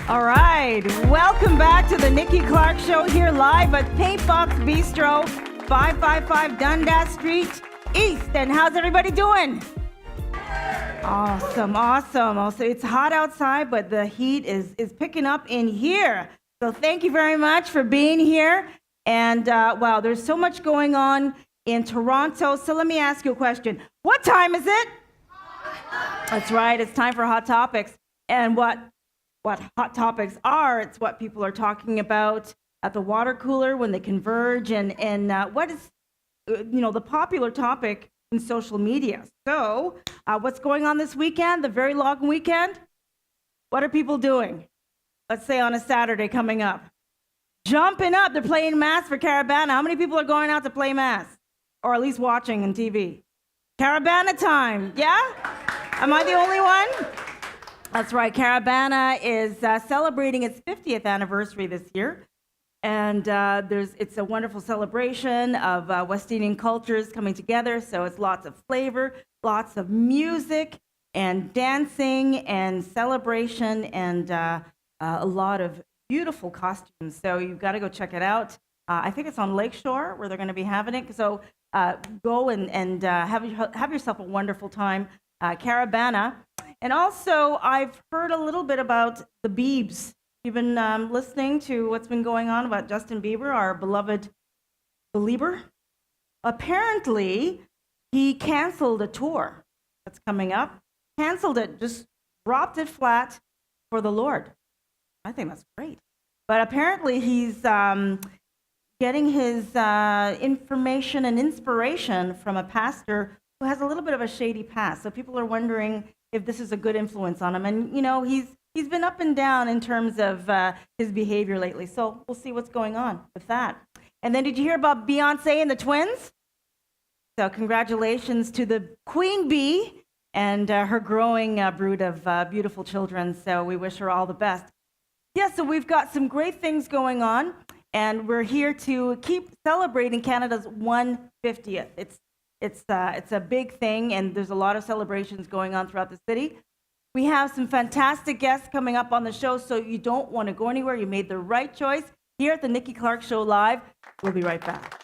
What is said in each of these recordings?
All right, welcome back to the Nikki Clarke Show here live at Paintbox Bistro, 555 Dundas Street East. And how's everybody doing? Awesome. Also, it's hot outside, but the heat is picking up in here. So thank you very much for being here. And wow, there's so much going on in Toronto. So let me ask you a question. What time is it? That's right, it's time for Hot Topics. And what hot topics are, it's what people are talking about at the water cooler when they converge, and what is the popular topic in social media. So what's going on this weekend, the very long weekend? What are people doing? Let's say on a Saturday coming up. Jumping up, they're playing mass for Caravana. How many people are going out to play mass? Or at least watching on TV? Caravana time, yeah? Am I the only one? That's right, Caravana is celebrating its 50th anniversary this year. And it's a wonderful celebration of West Indian cultures coming together. So it's lots of flavor, lots of music and dancing and celebration, and a lot of beautiful costumes. So you've got to go check it out. I think it's on Lakeshore where they're going to be having it. So go and have yourself a wonderful time. Caravana. And also, I've heard a little bit about the Biebs. You've been listening to what's been going on about Justin Bieber, our beloved believer. Apparently, he canceled a tour that's coming up. Canceled it, just dropped it flat for the Lord. I think that's great. But apparently, he's getting his information and inspiration from a pastor who has a little bit of a shady past. So people are wondering if this is a good influence on him. And, he's been up and down in terms of his behavior lately. So we'll see what's going on with that. And then did you hear about Beyonce and the twins? So congratulations to the Queen Bee and her growing brood of beautiful children. So we wish her all the best. Yeah, so we've got some great things going on. And we're here to keep celebrating Canada's 150th. It's a big thing, and there's a lot of celebrations going on throughout the city. We have some fantastic guests coming up on the show, so you don't want to go anywhere. You made the right choice here at the Nikki Clarke Show Live. We'll be right back.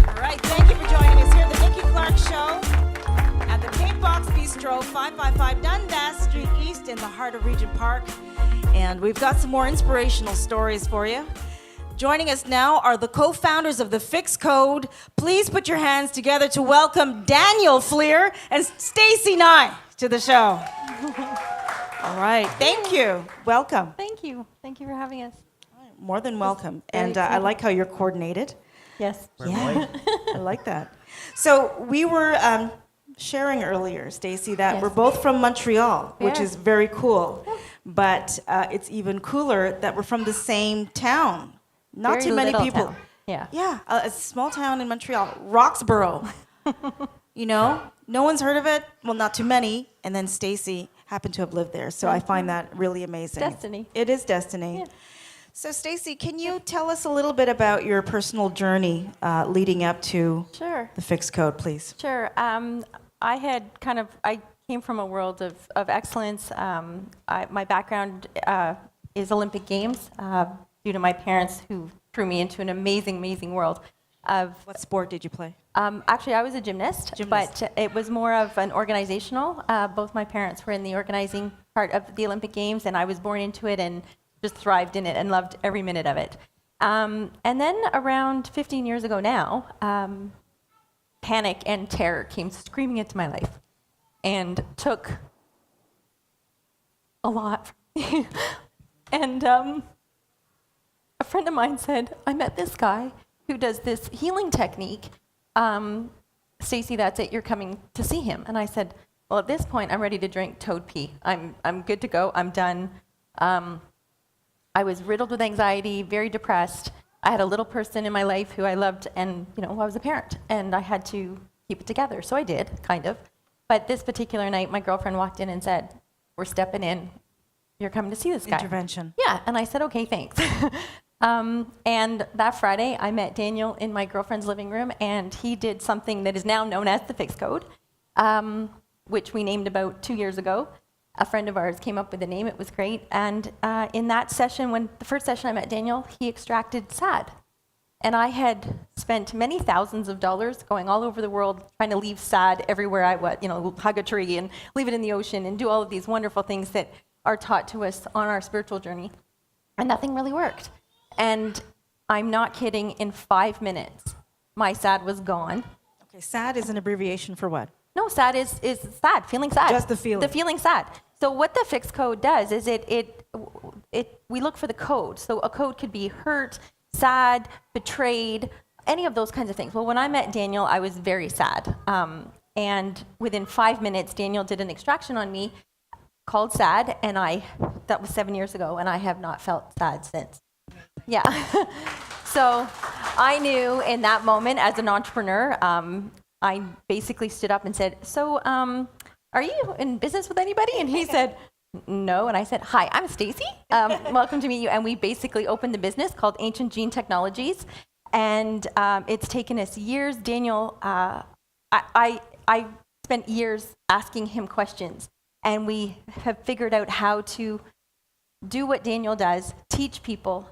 All right, thank you for joining us here at the Nikki Clarke Show at the Paintbox Bistro, 555 Dundas Street East in the heart of Regent Park. And we've got some more inspirational stories for you. Joining us now are the co-founders of the F.I.X Code. Please put your hands together to welcome Daniel Flear and Stacey Nye to the show. All right, thank you. Welcome. Thank you. Thank you for having us. More than welcome. And I like how you're coordinated. Yes. Yeah, I like that. So we were sharing earlier, Stacey, that we're both from Montreal, which is very cool. But it's even cooler that we're from the same town. Not Very too many people. town. Yeah. Yeah, a small town in Montreal, Roxborough. No one's heard of it. Well, not too many. And then Stacey happened to have lived there, so I find that really amazing. Destiny. It is destiny. Yeah. So, Stacey, can you tell us a little bit about your personal journey leading up to Sure. the F.I.X Code, please? Sure. I came from a world of excellence. My background is Olympic Games due to my parents who threw me into an amazing world of... What sport did you play? Actually, I was a gymnast, but it was more of an organizational. Both my parents were in the organizing part of the Olympic Games, and I was born into it and just thrived in it and loved every minute of it. And then around 15 years ago now, panic and terror came screaming into my life and took a lot. And a friend of mine said, I met this guy who does this healing technique. Stacey, that's it, you're coming to see him. And I said, well, at this point, I'm ready to drink toad pee. I'm good to go, I'm done. I was riddled with anxiety, very depressed. I had a little person in my life who I loved, and I was a parent, and I had to keep it together. So I did, kind of. But this particular night, my girlfriend walked in and said, we're stepping in. You're coming to see this guy. Intervention. Yeah, and I said, okay, thanks. And that Friday, I met Daniel in my girlfriend's living room, and he did something that is now known as the F.I.X code, which we named about 2 years ago. A friend of ours came up with the name. It was great. And in that session, the first session I met Daniel, he extracted SAD. And I had spent many thousands of dollars going all over the world trying to leave SAD everywhere I went, hug a tree and leave it in the ocean and do all of these wonderful things that are taught to us on our spiritual journey. And nothing really worked. And I'm not kidding, in 5 minutes, my SAD was gone. Okay, SAD is an abbreviation for what? No, SAD is sad, feeling sad. Just the feeling. The feeling sad. So what the F.I.X code does is we look for the code. So a code could be hurt, sad, betrayed, any of those kinds of things. Well, when I met Daniel, I was very sad. And within 5 minutes, Daniel did an extraction on me called SAD, and that was 7 years ago, and I have not felt sad since. Yeah. So I knew in that moment as an entrepreneur, I basically stood up and said, so are you in business with anybody? And he said, no. And I said, hi, I'm Stacey. Welcome to meet you. And we basically opened a business called Ancient Gene Technologies. And it's taken us years. Daniel, I spent years asking him questions. And we have figured out how to do what Daniel does, teach people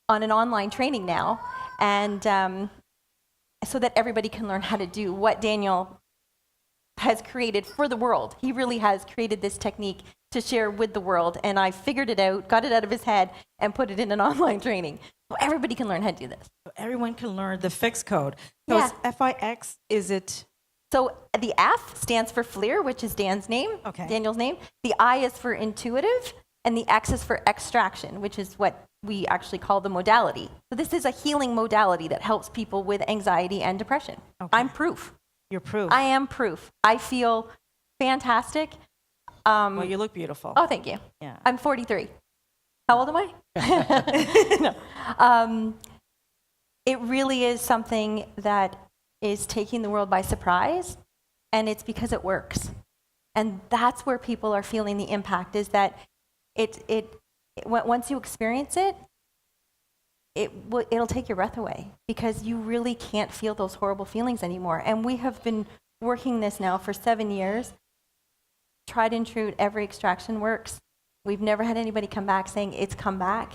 on an online training now. And so that everybody can learn how to do what Daniel has created for the world. He really has created this technique to share with the world, and I figured it out, got it out of his head, and put it in an online training. So everybody can learn how to do this. So everyone can learn the F.I.X code. So Yeah. it's F.I.X, is it? So the F stands for Flear, which is Dan's name, Okay. Daniel's name. The I is for intuitive, and the X is for extraction, which is what we actually call the modality. So this is a healing modality that helps people with anxiety and depression. Okay. I'm proof. You're proof. I am proof. I feel fantastic. Well, you look beautiful. Oh, thank you. Yeah. I'm 43. How old am I? No. It really is something that is taking the world by surprise, and it's because it works. And that's where people are feeling the impact, is that once you experience it, it'll take your breath away, because you really can't feel those horrible feelings anymore. And we have been working this now for 7 years. Tried and true, every extraction works. We've never had anybody come back saying it's come back.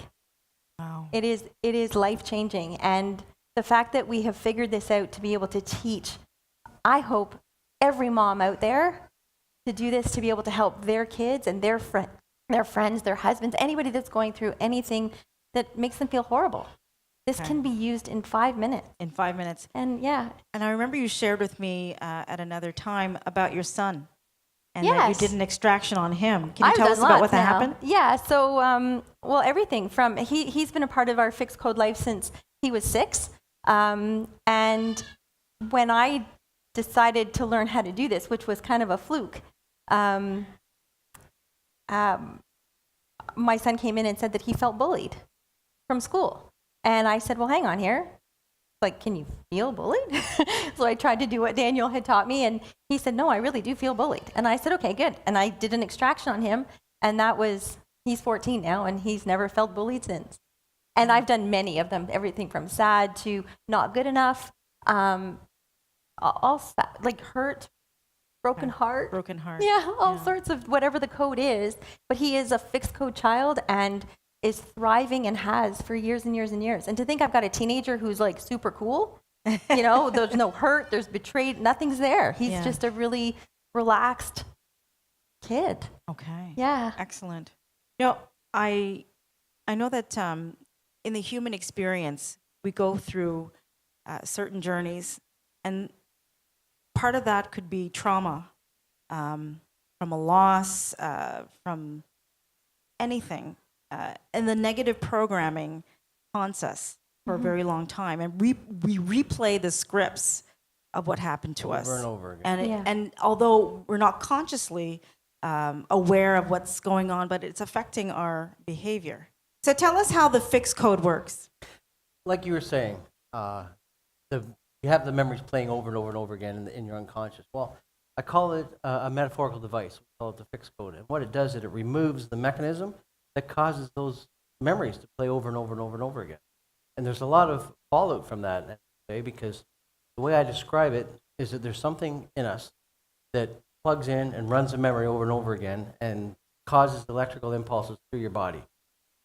Wow. It is life-changing. And the fact that we have figured this out to be able to teach, I hope every mom out there to do this, to be able to help their kids and their friends, their husbands, anybody that's going through anything that makes them feel horrible. This Okay. can be used in 5 minutes. In 5 minutes. And yeah. And I remember you shared with me at another time about your son. And that you Yes. did an extraction on him. Can you I've tell done us about what lots that now. happened? Yeah, so, well, everything from, he's been a part of our F.I.X code life since he was 6. And when I decided to learn how to do this, which was kind of a fluke, my son came in and said that he felt bullied from school. And I said, well, hang on here. Like, can you feel bullied? So I tried to do what Daniel had taught me, and he said, no, I really do feel bullied. And I said, okay, good. And I did an extraction on him, and he's 14 now, and he's never felt bullied since. And I've done many of them, everything from sad to not good enough, all like hurt, broken heart. Broken heart. Yeah, all sorts of whatever the code is. But he is a F.I.X code child and is thriving, and has for years and years and years. And to think I've got a teenager who's like super cool, there's no hurt, there's betrayed, nothing's there. He's Yeah. just a really relaxed kid. Okay. Yeah. Excellent. I know that in the human experience, we go through certain journeys, and part of that could be trauma from a loss, from anything. And the negative programming haunts us for a very long time. And we replay the scripts of what happened to us. Over and over again. And, Yeah. and although we're not consciously aware of what's going on, but it's affecting our behavior. So tell us how the F.I.X code works. Like you were saying, you have the memories playing over and over and over again in your unconscious. Well, I call it a metaphorical device. We call it the F.I.X code. And what it does is it removes the mechanism that causes those memories to play over and over and over and over again. And there's a lot of fallout from that, because the way I describe it is that there's something in us that plugs in and runs a memory over and over again and causes electrical impulses through your body.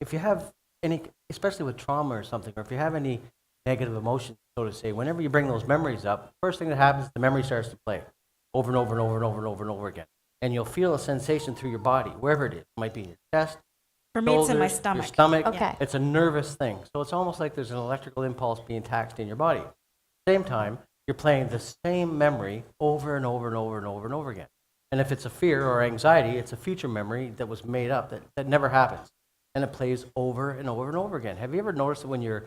If you have any, especially with trauma or something, or if you have any negative emotions, so to say, whenever you bring those memories up, first thing that happens, the memory starts to play over and over and over and over and over and over again. And you'll feel a sensation through your body, wherever it is. It might be in your chest, For me, it's in my shoulders, stomach. your stomach. Okay. It's a nervous thing. So it's almost like there's an electrical impulse being taxed in your body. At the same time, you're playing the same memory over and over and over and over and over again. And if it's a fear or anxiety, it's a future memory that was made up that never happens. And it plays over and over and over again. Have you ever noticed that when you're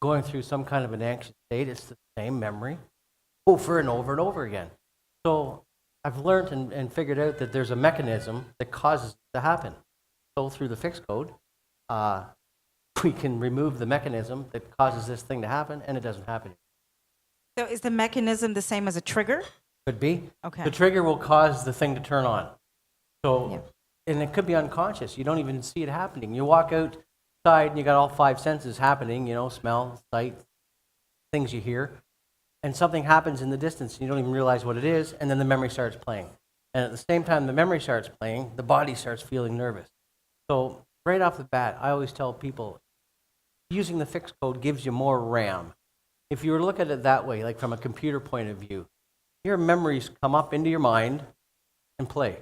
going through some kind of an anxious state, it's the same memory over and over and over again? So I've learned and figured out that there's a mechanism that causes it to happen. So through the F.I.X code, we can remove the mechanism that causes this thing to happen, and it doesn't happen. So is the mechanism the same as a trigger? Could be. Okay. The trigger will cause the thing to turn on. So, Yeah. and it could be unconscious. You don't even see it happening. You walk outside and you got all five senses happening, smell, sight, things you hear, and something happens in the distance and you don't even realize what it is, and then the memory starts playing. And at the same time the memory starts playing, the body starts feeling nervous. So right off the bat, I always tell people, using the F.I.X code gives you more RAM. If you were to look at it that way, like from a computer point of view, your memories come up into your mind and play.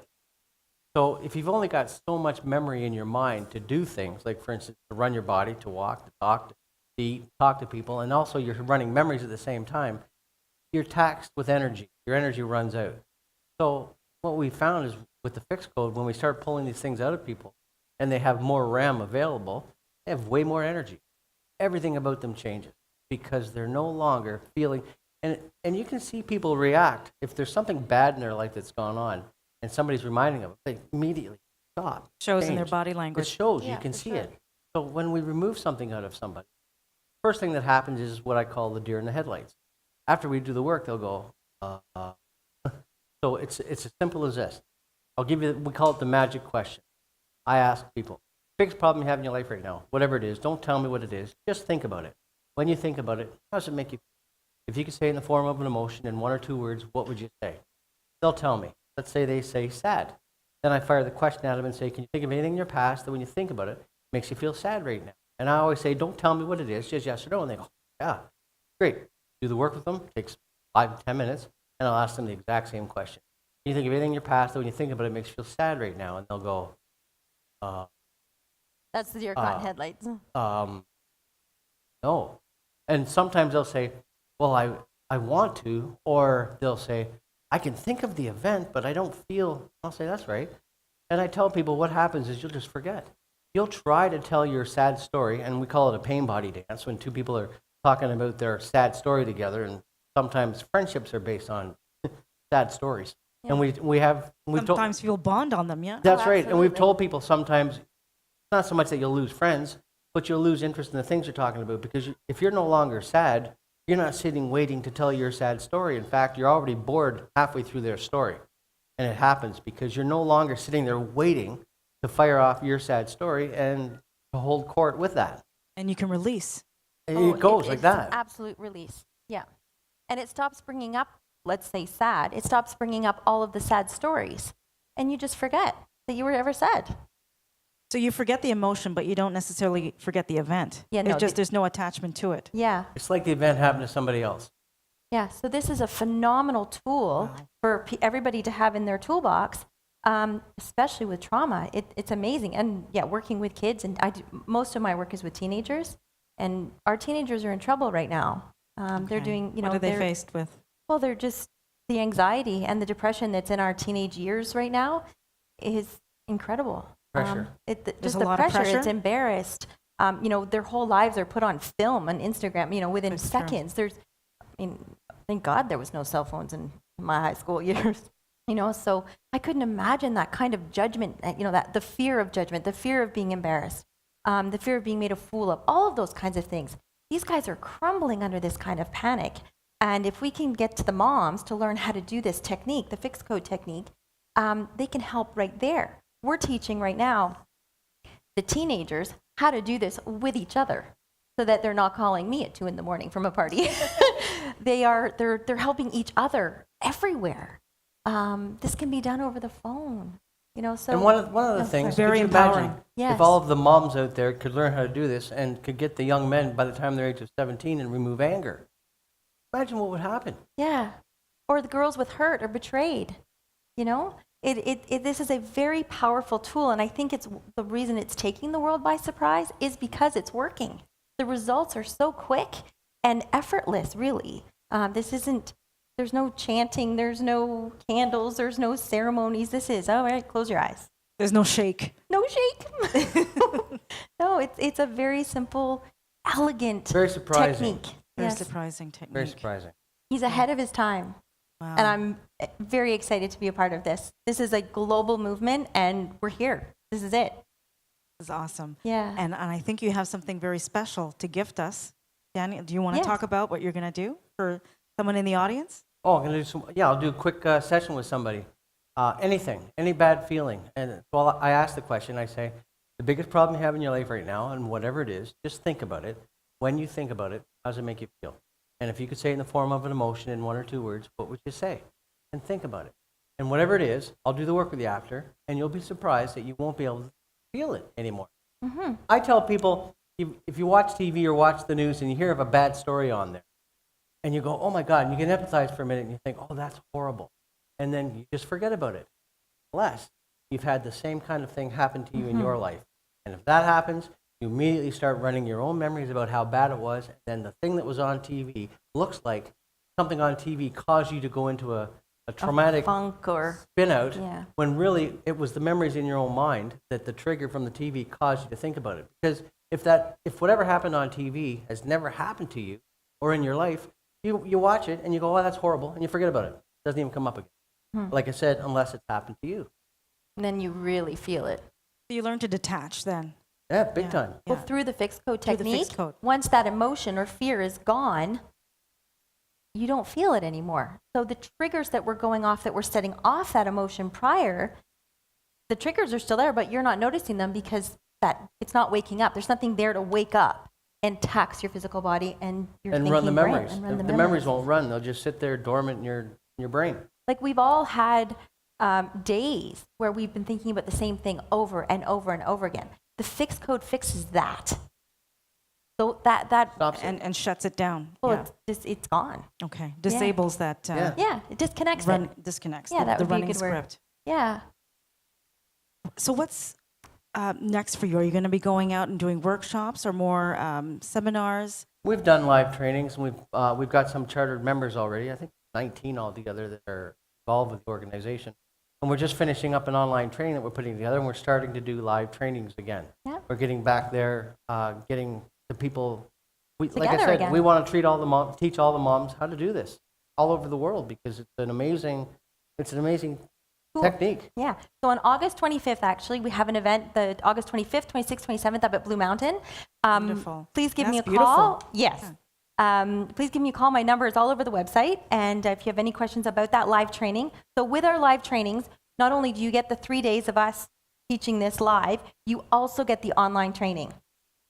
So if you've only got so much memory in your mind to do things, like for instance, to run your body, to walk, to talk, to eat, talk to people, and also you're running memories at the same time, you're taxed with energy. Your energy runs out. So what we found is with the F.I.X code, when we start pulling these things out of people and they have more RAM available, they have way more energy. Everything about them changes because they're no longer feeling, and you can see people react. If there's something bad in their life that's gone on and somebody's reminding them, they immediately stop. Shows in their change. body It language. shows, Yeah, you can for see sure. it. So when we remove something out of somebody, first thing that happens is what I call the deer in the headlights. After we do the work, they'll go, So it's as simple as this. I'll give you, we call it the magic question. I ask people, biggest problem you have in your life right now, whatever it is, don't tell me what it is, just think about it. When you think about it, how does it make you feel? If you could say it in the form of an emotion in one or two words, what would you say? They'll tell me. Let's say they say sad. Then I fire the question at them and say, can you think of anything in your past that when you think about it, makes you feel sad right now? And I always say, don't tell me what it is, just yes or no. And they go, yeah, great. Do the work with them, takes 5 to 10 minutes, and I'll ask them the exact same question. Can you think of anything in your past that when you think about it, makes you feel sad right now? And they'll go, That's the deer caught in headlights. no. And sometimes they'll say, well, I want to, or they'll say, I can think of the event, but I don't feel, I'll say, that's right. And I tell people what happens is you'll just forget. You'll try to tell your sad story, and we call it a pain body dance, when two people are talking about their sad story together, and sometimes friendships are based on sad stories. Yeah. And we've told, Sometimes people bond on them, yeah? that's Oh, right. And we've absolutely. told people sometimes, not so much that you'll lose friends, but you'll lose interest in the things you're talking about, because if you're no longer sad, you're not sitting waiting to tell your sad story. In fact, you're already bored halfway through their story. And it happens because you're no longer sitting there waiting to fire off your sad story and to hold court with that. And you can release. It goes like it's that. An absolute release. Yeah. And it stops bringing up, let's say sad, it stops bringing up all of the sad stories. And you just forget that you were ever sad. So you forget the emotion, but you don't necessarily forget the event. Yeah, no, It's just there's no attachment to it. Yeah. It's like the event happened to somebody else. Yeah. So this is a phenomenal tool for everybody to have in their toolbox, especially with trauma. It's amazing. And yeah, working with kids, and most of my work is with teenagers, and our teenagers are in trouble right now. They're Okay. doing, What are they they're- faced with? Well, they're just, the anxiety and the depression that's in our teenage years right now is incredible. Pressure. There's Just a the lot of pressure, it's pressure? embarrassed. Their whole lives are put on film on Instagram, within That's true. seconds. Thank God there was no cell phones in my high school years. So I couldn't imagine that kind of judgment, that the fear of judgment, the fear of being embarrassed, the fear of being made a fool of, all of those kinds of things. These guys are crumbling under this kind of panic. And if we can get to the moms to learn how to do this technique, the F.I.X code technique, they can help right there. We're teaching right now the teenagers how to do this with each other. so that they're not calling me at 2 a.m. from a party. They're helping each other everywhere. This can be done over the phone, so. And one of the things, Very could you imagine empowering. Yes. if all of the moms out there could learn how to do this and could get the young men by the time they're age of 17 and remove anger? Imagine what would happen. Yeah. Or the girls with hurt or betrayed, This is a very powerful tool, and I think it's the reason it's taking the world by surprise is because it's working. The results are so quick and effortless, really. There's no chanting, there's no candles, there's no ceremonies. This is, all right, close your eyes. There's no shake. No shake. No, it's a very simple, elegant Very surprising. technique. Very Yes. surprising technique. Very surprising. He's ahead of his time. Wow. And I'm very excited to be a part of this. This is a global movement, and we're here. This is it. This is awesome. Yeah. And I think you have something very special to gift us. Danny, do you want to Yes. talk about what you're going to do for someone in the audience? Oh, I'm gonna do I'll do a quick session with somebody. Anything, any bad feeling. And so I ask the question, I say, the biggest problem you have in your life right now, and whatever it is, just think about it. When you think about it, how does it make you feel? And if you could say it in the form of an emotion in 1 or 2 words, what would you say? And think about it. And whatever it is, I'll do the work with you after, and you'll be surprised that you won't be able to feel it anymore. Mm-hmm. I tell people, if you watch TV or watch the news and you hear of a bad story on there, and you go, oh my God, and you can empathize for a minute and you think, oh, that's horrible. And then you just forget about it. Unless you've had the same kind of thing happen to you in your life. And if that happens, you immediately start running your own memories about how bad it was. And then the thing that was on TV looks like something on TV caused you to go into a traumatic Funk or, spin out, yeah. when really it was the memories in your own mind that the trigger from the TV caused you to think about it. Because if whatever happened on TV has never happened to you or in your life, you watch it and you go, oh, that's horrible, and you forget about it. It doesn't even come up again. Like I said, unless it's happened to you. And then you really feel it. So you learn to detach then. Yeah, big Yeah. time. Well, Yeah. through the fixed code Through the technique, fixed code. once that emotion or fear is gone, you don't feel it anymore. So the triggers that were going off, that were setting off that emotion prior, the triggers are still there, but you're not noticing them because it's not waking up. There's nothing there to wake up and tax your physical body and your And thinking run the brain. memories. And run The memories won't run. They'll just sit there dormant in your brain. Like we've all had days where we've been thinking about the same thing over and over and over again. The fixed code fixes that. So that Stops it. And shuts it down. well, Yeah. it's gone. Okay. Disables that Yeah. Yeah, it disconnects it. disconnects Yeah, the, that the would be a running good word. script. Yeah. So what's next for you? Are you going to be going out and doing workshops or more seminars? We've done live trainings, and we've got some chartered members already. I think 19 altogether that are involved with the organization. And we're just finishing up an online training that we're putting together, and we're starting to do live trainings again. Yeah. We're getting back there, getting the people. Like I Together said, again. we want to teach all the moms how to do this all over the world because it's an amazing Cool. technique. Yeah. So on August 25th, actually, we have an event, the August 25th, 26th, 27th up at Blue Mountain. Wonderful. Please give me a That's beautiful. call. Yes. Please give me a call. My number is all over the website. And if you have any questions about that live training. So with our live trainings, not only do you get the 3 days of us teaching this live, you also get the online training.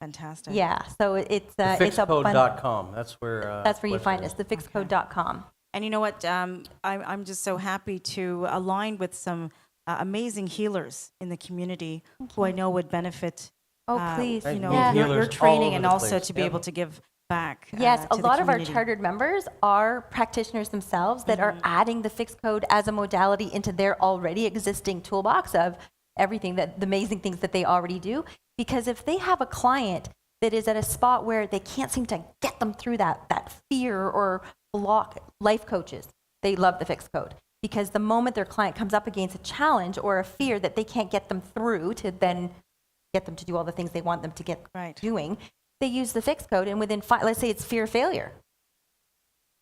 Fantastic. Yeah. So it's a Fixcode.com. That's where you find us, thefixedcode.com. And you know what? I'm just so happy to align with some amazing healers in the community who I know would benefit. Oh, please. Right. You know, Yeah. your Healers all training over and the also place. to be Yep. able to give back. Yes, a to the lot of our community. chartered members are practitioners themselves that are adding the fixed code as a modality into their already existing toolbox of everything, the amazing things that they already do. Because if they have a client that is at a spot where they can't seem to get them through that fear or block, life coaches, they love the fixed code. Because the moment their client comes up against a challenge or a fear that they can't get them through to then get them to do all the things they want them to get Right. doing, they use the fixed code, and within let's say it's fear of failure.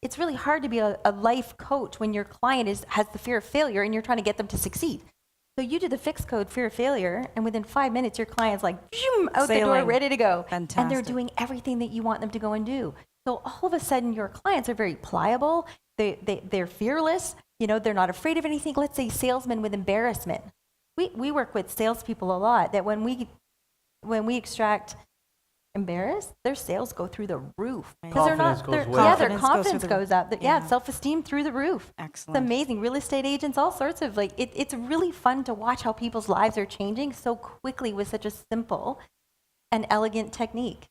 It's really hard to be a life coach when your client has the fear of failure and you're trying to get them to succeed. So you do the fixed code fear of failure, and within 5 minutes, your client's like zoom, out the door, Sailing. ready to go. And they're Fantastic. doing everything that you want them to go and do. So all of a sudden, your clients are very pliable. They're fearless. You know, they're not afraid of anything. Let's say salesmen with embarrassment. We work with salespeople a lot that when we extract embarrassed, their sales go through the roof. Because they're Confidence not, goes their, way yeah, up. their Confidence goes through confidence the goes up. Yeah, yeah. self-esteem through the roof. Excellent. It's amazing. Real estate agents, all sorts of like, it's really fun to watch how people's lives are changing so quickly with such a simple and elegant technique.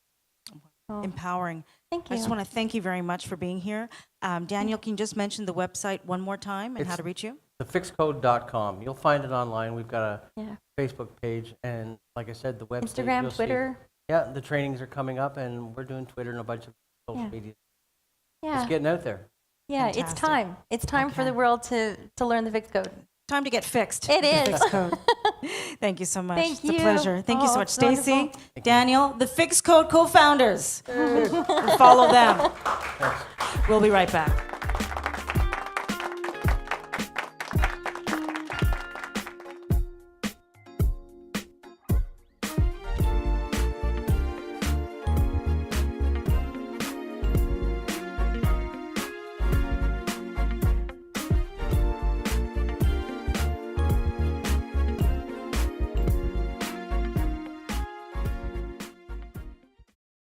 So, Empowering. thank I just you. want to thank you very much for being here. Daniel, can you just mention the website one more time and how It's- to reach you? thefixcode.com. You'll find it online. We've got a Yeah. Facebook page, and like I said, the website. Instagram, you'll see- Twitter. Yeah, the trainings are coming up, and we're doing Twitter and a bunch of social Yeah. media. Yeah. It's getting out there. Yeah, it's Fantastic. time. It's time for Okay. the world to learn the F.I.X code. Time to get fixed. It with the is. Fix code. Thank you so much. Thank It's a you. pleasure. Thank you so Oh, much, it's Stacey, wonderful. Daniel, the Fix Code co-founders. Follow them. We'll be right back.